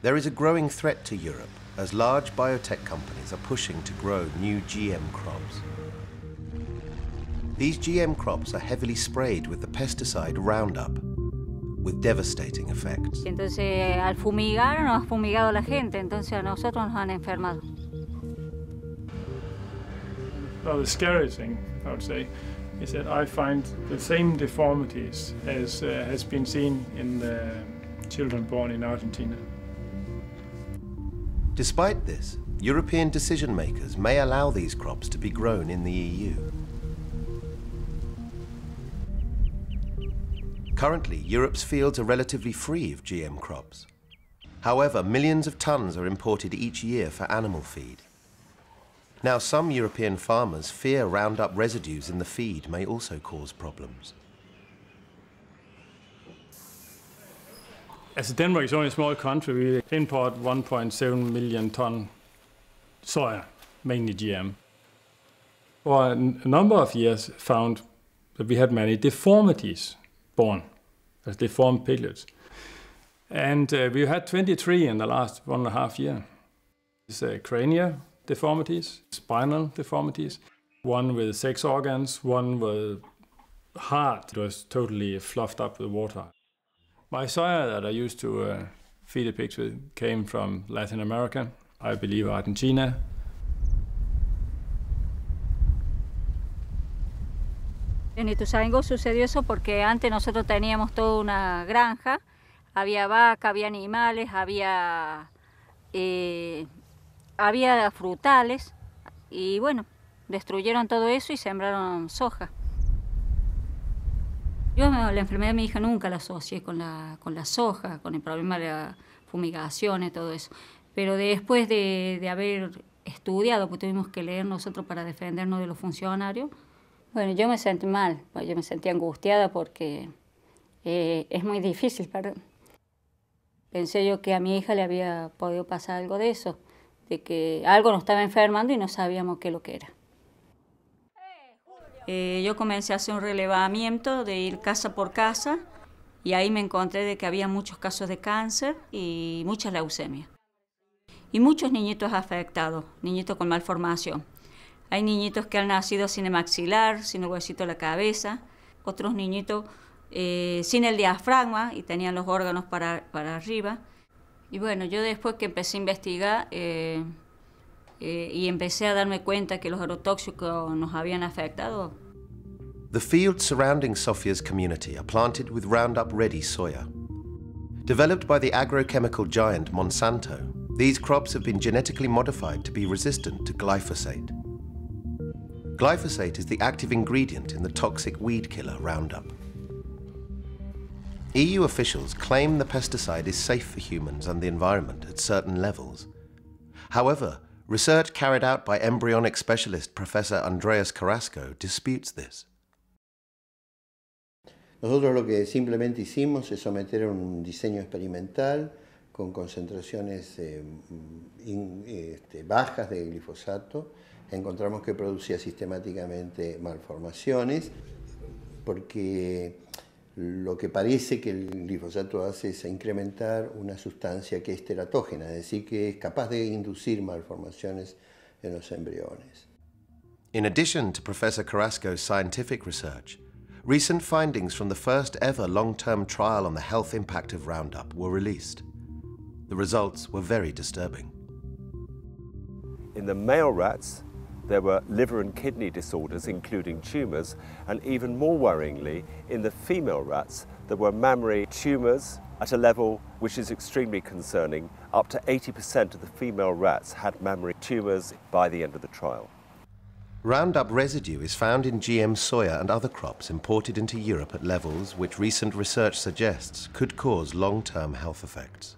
There is a growing threat to Europe as large biotech companies are pushing to grow new GM crops. These GM crops are heavily sprayed with the pesticide Roundup, with devastating effects. Entonces, al fumigar, nos ha fumigado la gente, entonces a nosotros nos han enfermado. Well, the scary thing, I would say, is that I find the same deformities as has been seen in the children born in Argentina. Despite this, European decision makers may allow these crops to be grown in the EU. Currently, Europe's fields are relatively free of GM crops. However, millions of tons are imported each year for animal feed. Now, some European farmers fear Roundup residues in the feed may also cause problems. As Denmark is only a small country, we import 1.7 million ton soya, mainly GM. For a number of years, found that we had many deformities born as deformed piglets. And we had 23 in the last 1.5 years. It's cranial deformities, spinal deformities, one with 6 organs, one with heart that was totally fluffed up with water. My soya that I used to feed the pigs with came from Latin America, I believe Argentina. En Ituzaingó sucedió eso porque antes nosotros teníamos toda una granja, había vaca, había animales, había frutales y bueno, destruyeron todo eso y sembraron soja. Yo la enfermedad de mi hija nunca la asocié con la soja, con el problema de la fumigación y todo eso. Pero después de haber estudiado, pues tuvimos que leer nosotros para defendernos de los funcionarios, bueno, yo me sentí mal, yo me sentí angustiada porque es muy difícil. Pensé yo que a mi hija le había podido pasar algo de eso, de que algo nos estaba enfermando y no sabíamos qué es lo que era. Yo comencé a hacer un relevamiento de ir casa por casa y ahí me encontré de que había muchos casos de cáncer y muchas leucemias. Y muchos niñitos afectados, niñitos con malformación. Hay niñitos que han nacido sin el maxilar, sin el huesito de la cabeza, otros niñitos sin el diafragma y tenían los órganos para arriba. Y bueno, yo después que empecé a investigar y empecé a darme cuenta que los agrotóxicos nos habían afectado. The fields surrounding Sofia's community are planted with Roundup-ready soya. Developed by the agrochemical giant Monsanto, these crops have been genetically modified to be resistant to glyphosate. Glyphosate is the active ingredient in the toxic weed killer Roundup. EU officials claim the pesticide is safe for humans and the environment at certain levels. However, research carried out by embryonic specialist Professor Andreas Carrasco disputes this. Nosotros lo que simplemente hicimos es someter a un diseño experimental con concentraciones bajas de glifosato. Encontramos que producía sistemáticamente malformaciones porque lo que parece que el glifosato hace es incrementar una sustancia que es teratógena, es decir, que es capaz de inducir malformaciones en los embriones. In addition to Professor Carrasco's scientific research, recent findings from the first ever long-term trial on the health impact of Roundup were released. The results were very disturbing. In the male rats, there were liver and kidney disorders, including tumours, and even more worryingly, in the female rats, there were mammary tumours at a level which is extremely concerning. Up to 80% of the female rats had mammary tumours by the end of the trial. Roundup residue is found in GM soya and other crops imported into Europe at levels which recent research suggests could cause long-term health effects.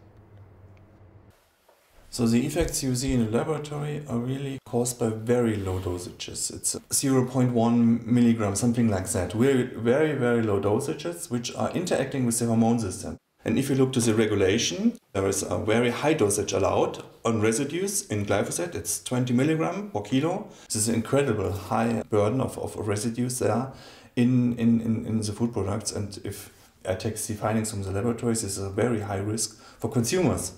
So the effects you see in the laboratory are really caused by very low dosages. It's 0.1 milligram, something like that. Very, very, very low dosages which are interacting with the hormone system. And if you look to the regulation, there is a very high dosage allowed on residues in glyphosate. It's 20 milligram per kilo. This is an incredible high burden of residues there in the food products. And if I take the findings from the laboratories, this is a very high risk for consumers.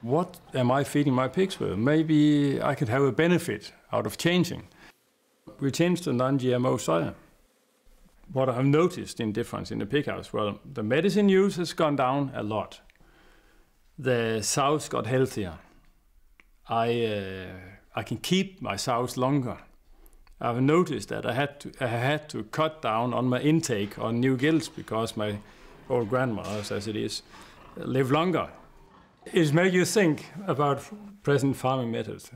What am I feeding my pigs with? Maybe I could have a benefit out of changing. We changed to non-GMO soya. What I've noticed in difference in the pig house, well, the medicine use has gone down a lot. The sows got healthier. I can keep my sows longer. I've noticed that I had to cut down on my intake on new gilts because my old grandmothers, as it is, live longer. It makes you think about present farming methods.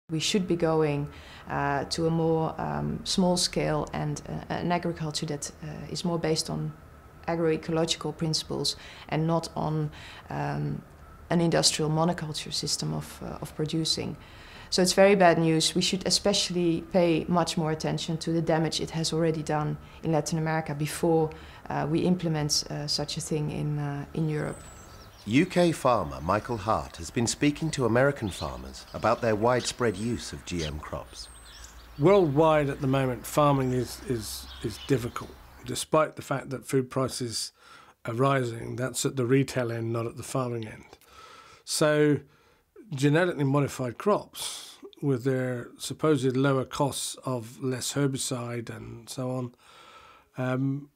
We should be going to a more small scale and an agriculture that is more based on agroecological principles and not on an industrial monoculture system of producing. So it's very bad news. We should especially pay much more attention to the damage it has already done in Latin America before we implement such a thing in Europe. UK farmer Michael Hart has been speaking to American farmers about their widespread use of GM crops. Worldwide at the moment, farming is difficult. Despite the fact that food prices are rising, that's at the retail end, not at the farming end. So genetically modified crops, with their supposed lower costs of less herbicide and so on,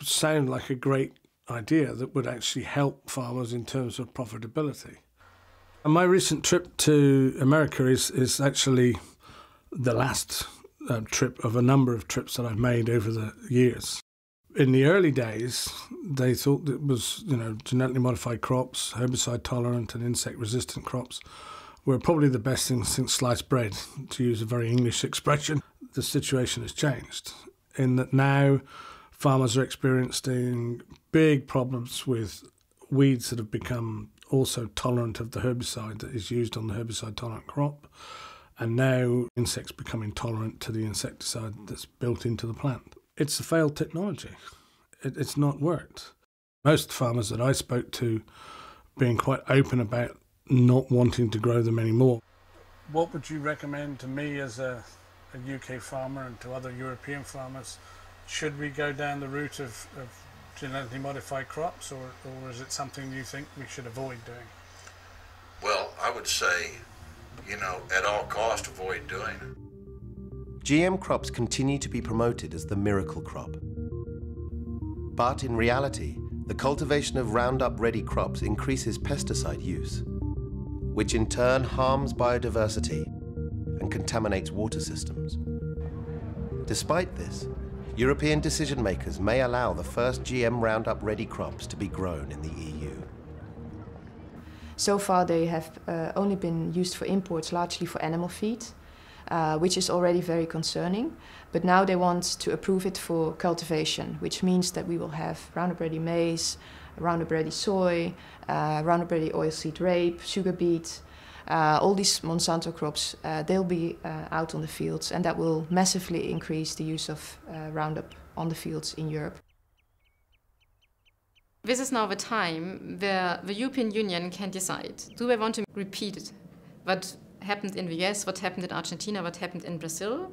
sound like a great idea that would actually help farmers in terms of profitability. And my recent trip to America is actually the last trip of a number of trips that I've made over the years. In the early days, they thought it was, genetically modified crops, herbicide tolerant and insect resistant crops were probably the best things since sliced bread, to use a very English expression. The situation has changed in that now farmers are experiencing big problems with weeds that have become also tolerant of the herbicide that is used on the herbicide-tolerant crop, and now insects become intolerant to the insecticide that's built into the plant. It's a failed technology. It's not worked. Most farmers that I spoke to being quite open about not wanting to grow them anymore. What would you recommend to me as a UK farmer and to other European farmers? Should we go down the route of genetically modified crops, or is it something you think we should avoid doing? Well, I would say, at all cost, avoid doing it. GM crops continue to be promoted as the miracle crop. But in reality, the cultivation of Roundup-ready crops increases pesticide use, which in turn harms biodiversity and contaminates water systems. Despite this, European decision makers may allow the first GM Roundup-ready crops to be grown in the EU. So far they have only been used for imports, largely for animal feed, which is already very concerning. But now they want to approve it for cultivation, which means that we will have Roundup-ready maize, Roundup-ready soy, Roundup-ready oilseed rape, sugar beet. All these Monsanto crops, they'll be out on the fields, and that will massively increase the use of Roundup on the fields in Europe. This is now the time where the European Union can decide, do they want to repeat what happened in the US, what happened in Argentina, what happened in Brazil,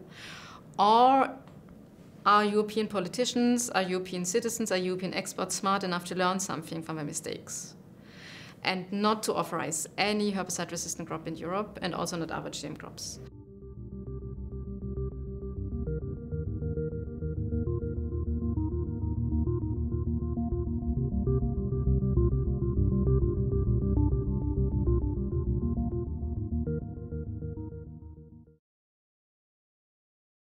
or are European politicians, are European citizens, are European experts smart enough to learn something from their mistakes and not to authorize any herbicide-resistant crop in Europe, and also not other GM crops.